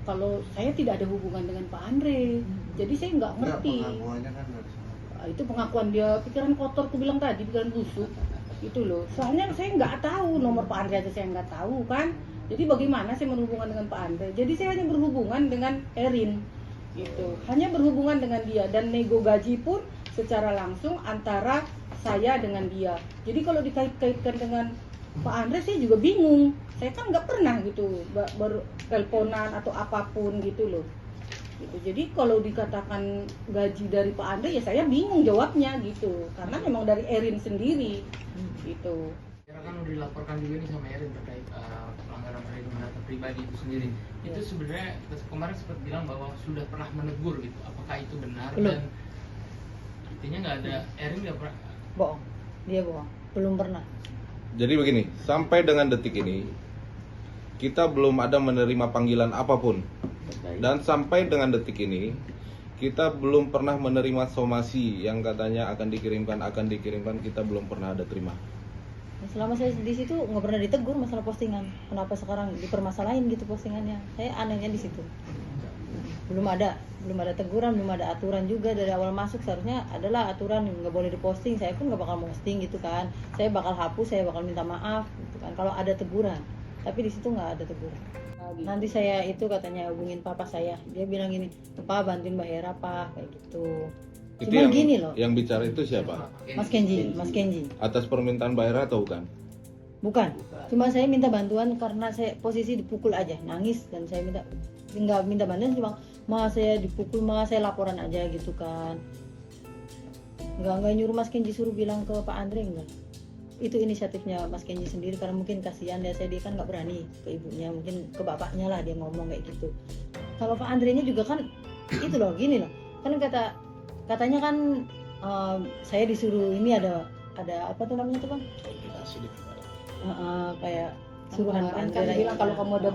kalau saya tidak ada hubungan dengan Pak Andre, jadi saya nggak ngerti. Pengakuannya kan dari sana. Itu pengakuan dia, pikiran kotor, aku bilang tadi, pikiran busuk itu loh. Soalnya saya nggak tahu nomor Pak Andre aja, saya nggak tahu kan. Jadi bagaimana saya berhubungan dengan Pak Andre? Jadi saya hanya berhubungan dengan Erin gitu, hanya berhubungan dengan dia, dan nego gaji pun secara langsung antara saya dengan dia. Jadi kalau dikait-kaitkan dengan Pak Andre, saya juga bingung. Saya kan nggak pernah gitu berteleponan atau apapun gitu loh. Gitu. Jadi kalau dikatakan gaji dari Pak Andre, ya saya bingung jawabnya gitu, karena memang dari Erin sendiri gitu. Karena kan udah dilaporkan juga nih sama Erin terkait pelanggaran perlindungan data pribadi itu sendiri. Itu sebenarnya kemarin sempat bilang bahwa sudah pernah menegur gitu. Apakah itu benar? Belum. Dan intinya nggak ada, Erin nggak pernah. Bohong, dia bohong, belum pernah. Jadi begini, sampai dengan detik ini kita belum ada menerima panggilan apapun. Dan sampai dengan detik ini kita belum pernah menerima somasi yang katanya akan dikirimkan, kita belum pernah ada terima. Selama saya di situ nggak pernah ditegur masalah postingan. Kenapa sekarang dipermasalahin gitu postingannya? Saya anehnya di situ. Belum ada teguran, belum ada aturan juga dari awal masuk. Seharusnya adalah aturan yang nggak boleh diposting. Saya pun nggak bakal posting gitu kan. Saya bakal hapus, saya bakal minta maaf gitu kan kalau ada teguran. Tapi di situ nggak ada teguran. Nanti saya itu katanya hubungin papa saya. Dia bilang gini, "Pak, bantuin Mbak Hera, Pak," kayak gitu. Itu Cuman yang, gini loh. yang bicara itu siapa? Mas Kenji. Atas permintaan Mbak Hera atau bukan? Bukan. Cuma saya minta bantuan karena saya posisi dipukul aja, nangis, dan saya nggak minta bantuan, cuma saya dipukul, saya laporan aja gitu kan. Nggak nyuruh Mas Kenji suruh bilang ke Pak Andre, enggak. Itu inisiatifnya Mas Kenji sendiri karena mungkin kasihan dia kan nggak berani ke ibunya, mungkin ke bapaknya lah dia ngomong kayak gitu. Kalau Pak Andre-nya juga kan itu loh, gini loh. Kan katanya kan saya disuruh ini ada apa tuh namanya tuh Bang? Kayak suruhan Pak Kemarin Andre kan bilang kalau kamu ada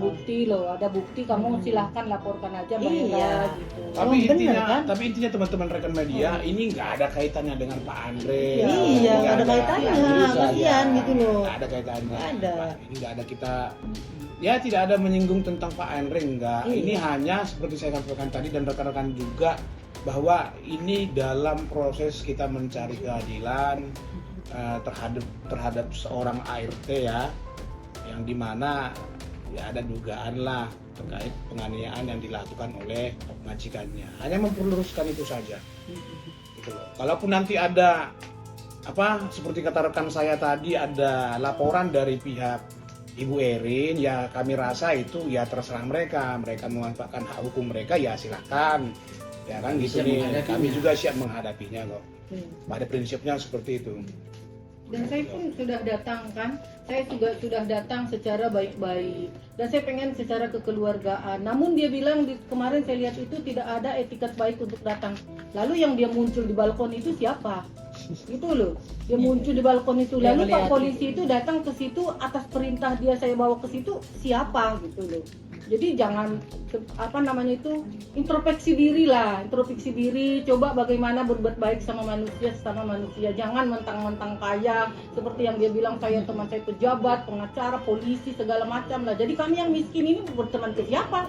bukti kamu silahkan laporkan aja Mbak Hera Iya. gitu. Tapi Oh, bener, intinya, kan? teman-teman rekan media ini nggak ada kaitannya dengan Pak Andre. Iya, nggak ada kaitannya, kasihan gitu loh. Nggak ada kaitannya. Nggak ada. Ini nggak ada kita. Ya tidak ada menyinggung tentang Pak Andre, enggak. Iya. Ini hanya seperti saya sampaikan tadi dan rekan-rekan juga bahwa ini dalam proses kita mencari keadilan terhadap seorang ART ya, yang dimana ya ada dugaan lah terkait penganiayaan yang dilakukan oleh majikannya. Hanya memperluruskan itu saja. Gitu loh. Kalaupun nanti ada seperti kata rekan saya tadi, ada laporan dari pihak Ibu Erin, ya kami rasa itu ya terserah mereka memanfaatkan hak hukum mereka, ya silahkan. Ya kan gitu nih, kami juga siap menghadapinya kok. Pada prinsipnya seperti itu. Dan saya pun sudah datang kan, saya juga sudah datang secara baik-baik, dan saya pengen secara kekeluargaan. Namun dia bilang kemarin saya lihat itu tidak ada etiket baik untuk datang. Lalu yang dia muncul di balkon itu siapa? Itu loh, dia muncul di balkon itu. Lalu Pak polisi itu datang ke situ atas perintah dia, saya bawa ke situ siapa gitu loh. Jadi jangan introspeksi diri lah, coba bagaimana berbuat baik sama manusia, jangan mentang-mentang kaya seperti yang dia bilang, teman saya pejabat, pengacara, polisi, segala macam lah. Jadi kami yang miskin ini berteman ke siapa,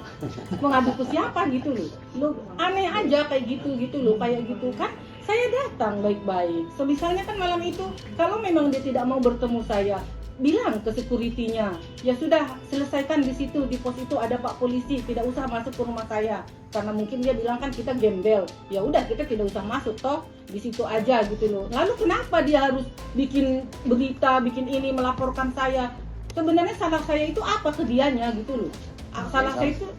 mengadu ke siapa gitu loh. Aneh aja kayak gitu loh, kayak gitu kan. Saya datang baik-baik. So misalnya kan malam itu, kalau memang dia tidak mau bertemu saya, bilang ke security-nya, ya sudah selesaikan di situ, di pos itu ada Pak polisi, tidak usah masuk ke rumah saya, karena mungkin dia bilang kan kita gembel, ya udah kita tidak usah masuk toh, di situ aja gitu loh. Lalu kenapa dia harus bikin berita, bikin ini, melaporkan saya? Sebenarnya salah saya itu apa ke dianya gitu loh. Salah saya itu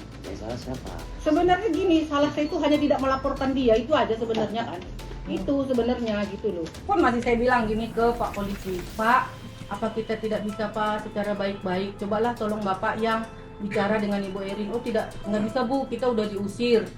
sebenarnya gini, salah saya itu hanya tidak melaporkan dia, itu aja sebenarnya kan. Itu sebenarnya gitu loh. Pun masih saya bilang gini ke Pak polisi, Pak, apa kita tidak bisa Pak secara baik-baik, cobalah tolong Bapak yang bicara dengan Ibu Erin. Oh tidak, nggak bisa Bu, kita sudah diusir,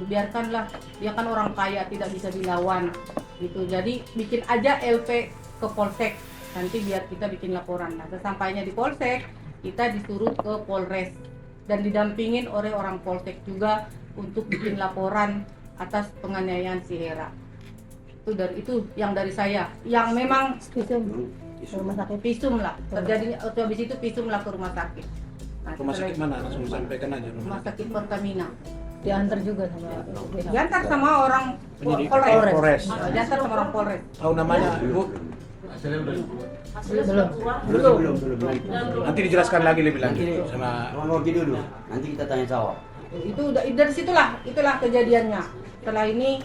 biarkanlah, dia kan orang kaya, tidak bisa dilawan gitu. Jadi bikin aja LP ke Polsek, nanti biar kita bikin laporan. Nah sesampainya di Polsek, kita disuruh ke Polres dan didampingin oleh orang Polsek juga untuk bikin laporan atas penganiayaan si Hera. Itu yang dari saya, yang memang Rumah sakit. visum lah terjadinya, habis itu visum lah ke rumah sakit. Nah, Rumah setelah sakit mana? Langsung sampaikan aja. Rumah sakit Pertamina. Diantar juga sama pihak. Diantar sama orang Penyidik. Polres. Polres. Diantar sama orang Polres. Tahu namanya, Ibu? Belum. Nanti dijelaskan lagi lebih lanjut sama Kronologi dulu, nanti kita tanya jawab. Itu dari itulah kejadiannya. Setelah ini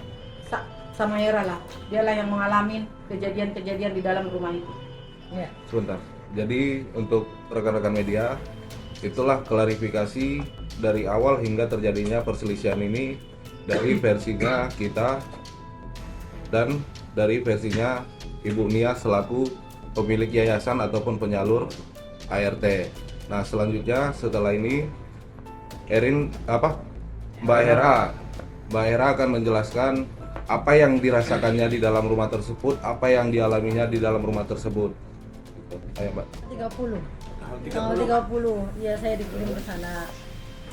sama Era lah, dialah yang mengalami kejadian-kejadian di dalam rumah itu. Ya. Sebentar. Jadi untuk rekan-rekan media, itulah klarifikasi dari awal hingga terjadinya perselisihan ini dari versinya kita dan dari versinya Ibu Nia selaku pemilik yayasan ataupun penyalur ART. Nah, selanjutnya setelah ini Mbak Hera akan menjelaskan apa yang dirasakannya di dalam rumah tersebut, apa yang dialaminya di dalam rumah tersebut. Ayo, Mbak. 30. Tanggal 30. Ya saya dikirim ke sana.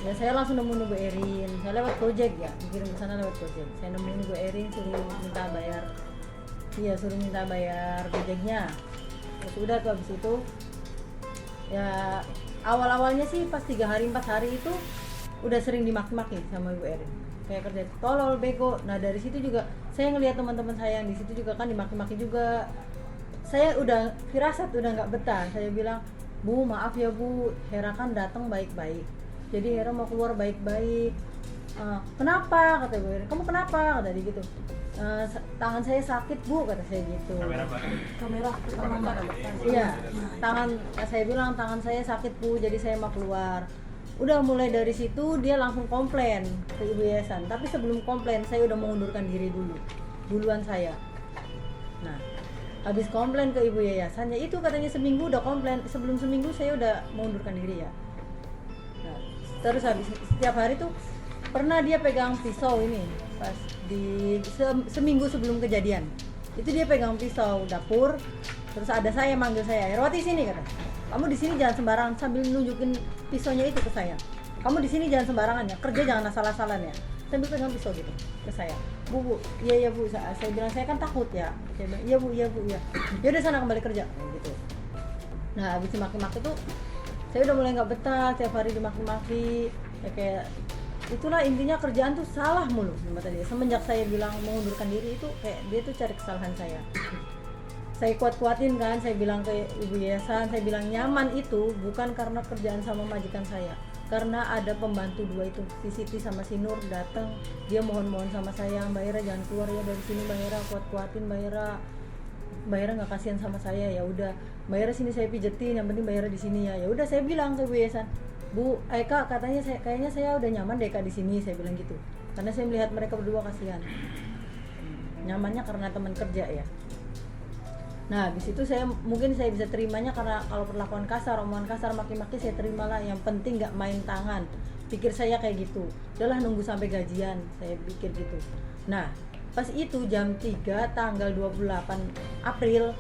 Ya saya langsung nemu Bu Erin. Saya lewat Gojek ya, dikirim ke sana lewat Gojek. Saya nemuin Bu Erin suruh minta bayar. Iya, suruh minta bayar Gojeknya. Ya sudah tuh habis itu ya awal-awalnya sih pas 3 hari 4 hari itu udah sering dimaki-maki sama Ibu Erin. Kayak kerja tolol, bego. Nah dari situ juga saya ngelihat teman-teman saya yang di situ juga kan dimaki-maki juga. Saya udah firasat udah nggak betah. Saya bilang, Bu maaf ya Bu, Hera kan datang baik-baik. Jadi Hera mau keluar baik-baik. Kenapa? Kata Ibu Erin. Kamu kenapa? Kata dia gitu. Tangan saya sakit Bu, kata saya gitu. Kamera. Iya, saya bilang tangan saya sakit Bu, jadi saya mau keluar. Udah mulai dari situ dia langsung komplain ke ibu yayasan. Tapi sebelum komplain saya udah mengundurkan diri duluan saya. Nah, habis komplain ke ibu yayasan ya itu katanya seminggu udah komplain. Sebelum seminggu saya udah mengundurkan diri ya. Nah, terus habis setiap hari tuh pernah dia pegang pisau ini pas di seminggu sebelum kejadian. Itu dia pegang pisau dapur. Terus ada saya manggil saya, Herwati sini kata. Kamu di sini jangan sembarangan sambil nunjukin pisaunya itu ke saya. Kamu di sini jangan sembarangan ya, kerja jangan asal-asalan ya. Sambil pegang pisau gitu ke saya. Bu, iya Bu. Saya bilang saya kan takut ya. Saya bilang iya Bu. Ya udah sana kembali kerja gitu. Nah, habis dimaki-maki tuh saya udah mulai nggak betah, tiap hari dimaki-maki. Ya kayak itulah intinya kerjaan tuh salah mulu sama dia. Semenjak saya bilang mengundurkan diri itu kayak dia tuh cari kesalahan saya. Saya kuat-kuatin kan, saya bilang ke ibu yayasan, saya bilang nyaman itu bukan karena kerjaan sama majikan saya, karena ada pembantu 2 itu, si Siti sama si Nur datang, dia mohon-mohon sama saya, Mbak Hera jangan keluar ya dari sini, Mbak Hera kuat-kuatin, Mbak Hera nggak kasihan sama saya, ya udah, Mbak Hera sini saya pijetin, yang penting Mbak Hera di sini ya, ya udah saya bilang ke ibu yayasan, Bu, Kak katanya kayaknya saya udah nyaman deh Kak di sini, saya bilang gitu, karena saya melihat mereka berdua kasihan, nyamannya karena teman kerja ya. Nah, habis itu mungkin saya bisa terimanya karena kalau perlakuan kasar, omongan kasar, maki-maki saya terimalah. Yang penting nggak main tangan. Pikir saya kayak gitu. Udahlah nunggu sampai gajian, saya pikir gitu. Nah, pas itu jam 3 tanggal 28 April,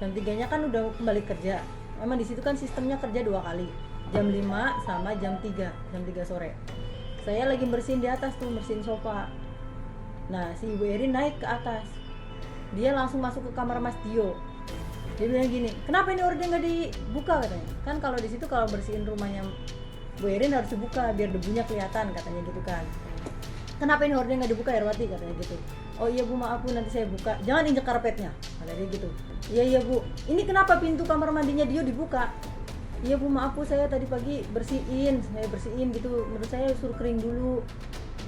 jam 3-nya kan udah kembali kerja. Memang di situ kan sistemnya kerja 2 kali. Jam 5 sama jam 3 sore. Saya lagi bersihin di atas tuh, bersihin sofa. Nah, si Ibu Erin naik ke atas. Dia langsung masuk ke kamar Mas Dio. Dia bilang gini, kenapa ini orden nggak dibuka katanya? Kan kalau di situ kalau bersihin rumahnya Bu Erin harus dibuka biar debunya kelihatan katanya gitu kan. Kenapa ini orden nggak dibuka Herwati katanya gitu. Oh iya Bu maaf Bu nanti saya buka. Jangan injek karpetnya kata dia gitu. Iya Bu. Ini kenapa pintu kamar mandinya Dio dibuka? Iya Bu maaf Bu saya tadi pagi bersihin gitu. Menurut saya suruh kering dulu.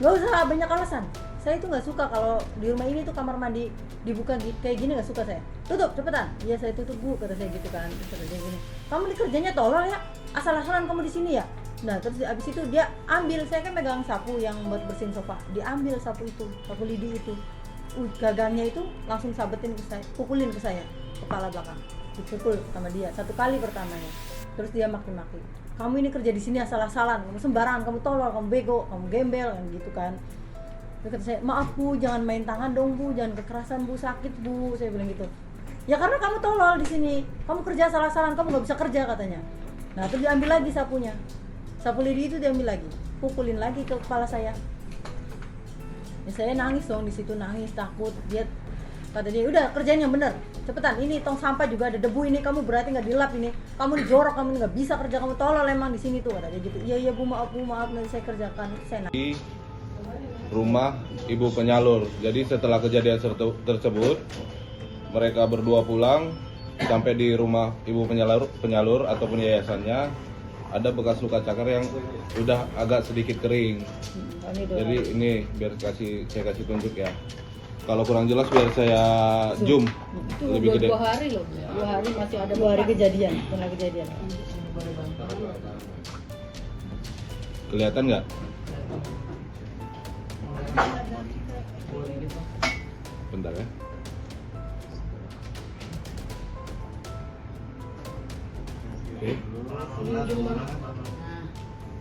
Gak usah banyak alasan. Saya itu nggak suka kalau di rumah ini tuh kamar mandi dibuka kayak gini, nggak suka saya. Tutup cepetan. Iya saya tutup Bu kata saya gitu kan. Terus kata dia gini, kamu di kerjanya tolol ya, asal-asalan kamu di sini ya. Nah terus abis itu dia ambil, saya kan megang sapu yang buat bersihin sofa, diambil sapu itu, sapu lidi itu, gagangnya itu langsung sabetin ke saya, pukulin ke saya kepala belakang, dipukul sama dia 1 kali pertamanya. Terus dia maki-maki, kamu ini kerja di sini asal-asalan, kamu sembarangan, kamu tolol, kamu bego, kamu gembel, kan gitu kan. Terus kata saya, maaf Bu, jangan main tangan dong Bu, jangan kekerasan Bu, sakit Bu, saya bilang gitu. Ya karena kamu tolol di sini, kamu kerja asal-asalan, kamu nggak bisa kerja katanya. Nah terus diambil lagi sapunya, sapu lidi itu diambil lagi, pukulin lagi ke kepala saya. Ya, saya nangis dong di situ, nangis takut. Dia kata dia, udah kerjain yang benar, cepetan, ini tong sampah juga ada debu ini, kamu berarti nggak dilap ini, kamu dijorok, kamu nggak bisa kerja, kamu tolol emang di sini tuh, kata dia gitu. Iya bu maaf nanti saya kerjakan, saya Di rumah ibu penyalur. Jadi setelah kejadian tersebut, mereka berdua pulang, sampai di rumah ibu penyalur ataupun yayasannya ada bekas luka cakar yang udah agak sedikit kering. Jadi ini biar saya kasih tunjuk ya. Kalau kurang jelas biar saya zoom Itu lebih gede. 2 hari loh, 2 hari masih ada 2 hari kejadian, pernah kejadian. Kelihatan nggak? Bentar ya. Oke.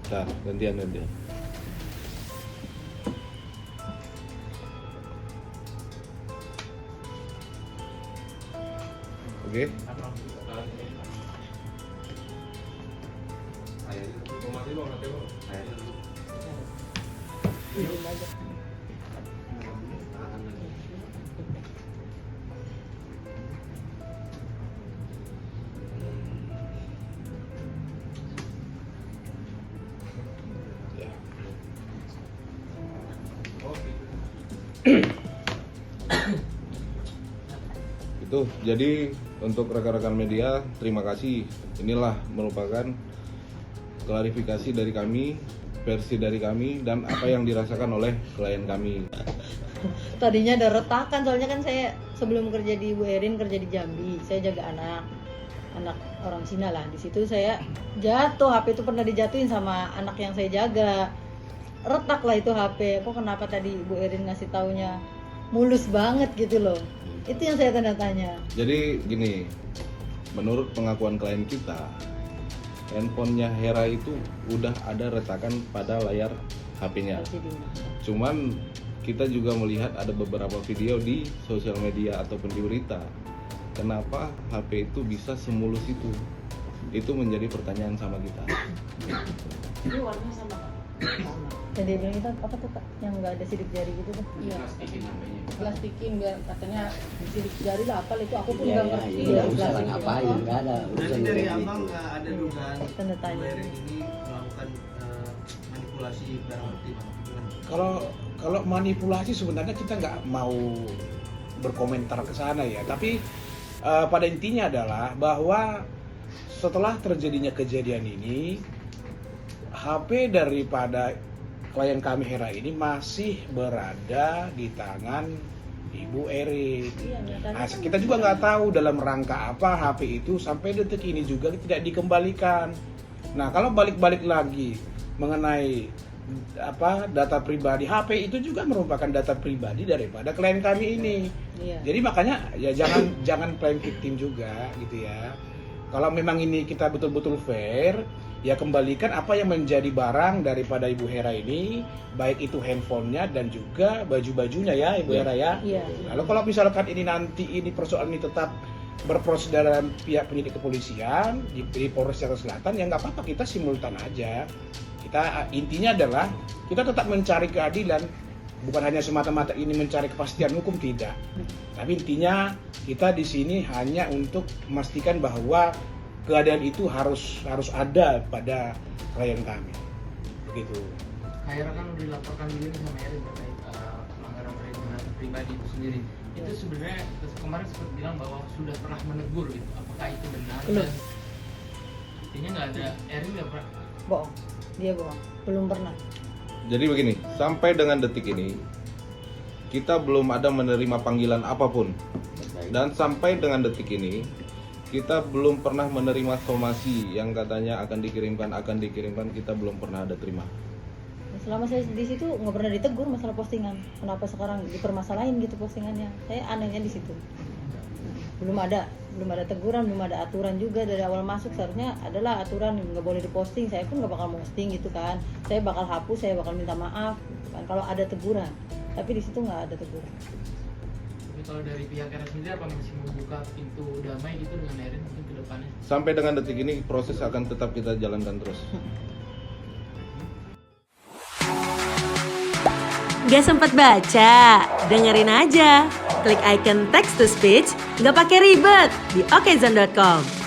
Bentar, gantian. Oke. Itu jadi untuk rekan-rekan media, terima kasih. Inilah merupakan klarifikasi dari kami, versi dari kami, dan apa yang dirasakan oleh klien kami. Tadinya ada retakan, soalnya kan saya sebelum kerja di Bu Erin kerja di Jambi, saya jaga anak orang Cina lah. Di situ saya jatuh, HP itu pernah dijatuhin sama anak yang saya jaga. Retak lah itu HP. Kok kenapa tadi Bu Erin ngasih taunya mulus banget gitu loh. Itu yang saya tanda tanya. Jadi gini, menurut pengakuan klien kita, handphonenya Hera itu udah ada retakan pada layar HP-nya. Cuman kita juga melihat ada beberapa video di sosial media ataupun di berita. Kenapa HP itu bisa semulus itu? Itu menjadi pertanyaan sama kita. Ini warnanya sama Kak? Dan dia bilang itu apa tuh Kak? Yang nggak ada sidik jari gitu tuh? Iya, Plastikin namanya. plastikin biar katanya sidik jari lah apa itu aku pun Iya, nggak iya, ngerti. iya, Ya, urusan plastikin ngapain, apa. nggak ada urusan Berarti dari kayak abang gitu. ada dugaan Tanda tanya. Bu Erin ini melakukan manipulasi barang bukti bang? Gimana? Kalau manipulasi sebenarnya kita nggak mau berkomentar ke sana ya, tapi pada intinya adalah bahwa setelah terjadinya kejadian ini, HP daripada klien kami Hera ini masih berada di tangan Ibu Erin. Nah, kita juga nggak tahu dalam rangka apa HP itu sampai detik ini juga tidak dikembalikan. Nah, kalau balik-balik lagi mengenai data pribadi, HP itu juga merupakan data pribadi daripada klien kami ini. Iya. Jadi makanya ya jangan blame victim juga gitu ya. Kalau memang ini kita betul-betul fair, ya kembalikan apa yang menjadi barang daripada Ibu Hera ini, baik itu handphonenya dan juga baju-bajunya ya Ibu Hera ya. Iya. Lalu kalau misalkan ini nanti persoalan ini tetap berproses dalam pihak penyidik kepolisian di Polres Jakarta Selatan, ya nggak apa-apa, kita simultan aja. Kita intinya adalah kita tetap mencari keadilan, bukan hanya semata-mata ini mencari kepastian hukum, tidak. Tapi intinya kita di sini hanya untuk memastikan bahwa keadaan itu harus ada pada klien kami. Begitu. Khaira kan udah dilaporkan juga nih sama Erin terkait pelanggaran perlindungan data pribadi itu sendiri. Itu sebenarnya kemarin sempat bilang bahwa sudah pernah menegur gitu. Apakah itu benar? Belum. Dan artinya nggak ada, Erin nggak pernah. Bohong. Dia bohong. Belum pernah. Jadi begini, sampai dengan detik ini kita belum ada menerima panggilan apapun. Dan sampai dengan detik ini kita belum pernah menerima somasi yang katanya akan dikirimkan, kita belum pernah ada terima. Selama saya di situ nggak pernah ditegur masalah postingan. Kenapa sekarang dipermasalahin gitu postingannya? Saya anehnya di situ. Belum ada teguran, belum ada aturan juga dari awal masuk. Seharusnya adalah aturan nggak boleh diposting. Saya pun nggak bakal posting gitu kan. Saya bakal hapus, saya bakal minta maaf gitu kan, kalau ada teguran. Tapi di situ nggak ada teguran. Tapi kalau dari pihak Hera sendiri apa masih membuka pintu damai gitu dengan Erin mungkin ke depannya? Sampai dengan detik ini proses akan tetap kita jalankan terus. Gak sempat baca, dengerin aja. Klik icon text to speech, nggak pakai ribet di okezone.com.